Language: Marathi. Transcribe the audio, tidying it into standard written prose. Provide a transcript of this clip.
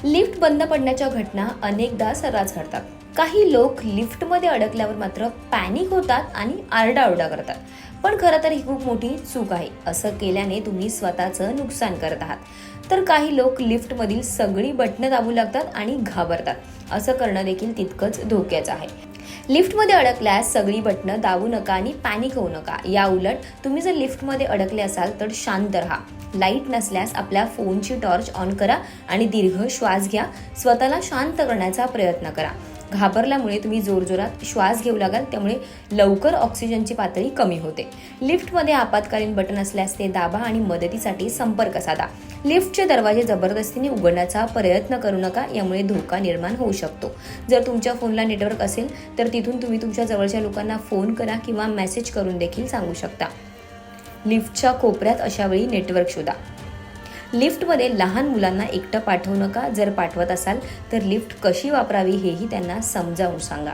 लिफ्ट बंद पडण्याच्या घटना अनेकदा सर्रास घडतात. काही लोक लिफ्टमध्ये अडकल्यावर मात्र पॅनिक होतात आणि आरडाओरडा करतात. पण खरं तर ही खूप मोठी चूक आहे. असं केल्याने तुम्ही स्वतःचं नुकसान करत आहात. तर काही लोक लिफ्टमधील सगळी बटणं दाबू लागतात आणि घाबरतात. असं करणं देखील तितकंच धोक्याचं आहे. लिफ्टमध्ये अडकल्यास सगळी बटणं दाबू नका आणि पॅनिक होऊ नका. या उलट तुम्ही जर लिफ्टमध्ये अडकले असाल तर शांत राहा. लाईट नसल्यास आपल्या फोनची टॉर्च ऑन करा आणि दीर्घ श्वास घ्या. स्वतःला शांत करण्याचा प्रयत्न करा. घाबरल्यामुळे तुम्ही जोरजोरात श्वास घेऊ लागाल, त्यामुळे लवकर ऑक्सिजनची पातळी कमी होते. लिफ्टमध्ये आपत्कालीन बटन असल्यास ते दाबा आणि मदतीसाठी संपर्क साधा. लिफ्टचे दरवाजे जबरदस्तीने उघडण्याचा प्रयत्न करू नका, यामुळे धोका निर्माण होऊ शकतो. जर तुमच्या फोनला नेटवर्क असेल तर तिथून तुम्ही तुमच्या जवळच्या लोकांना फोन करा किंवा मेसेज करून देखील सांगू शकता. लिफ्टच्या कोपऱ्यात अशा वेळी नेटवर्क शोधा. लिफ्टमध्ये लहान मुलांना एकटं पाठवू नका. जर पाठवत असाल तर लिफ्ट कशी वापरावी हेही त्यांना समजावून सांगा.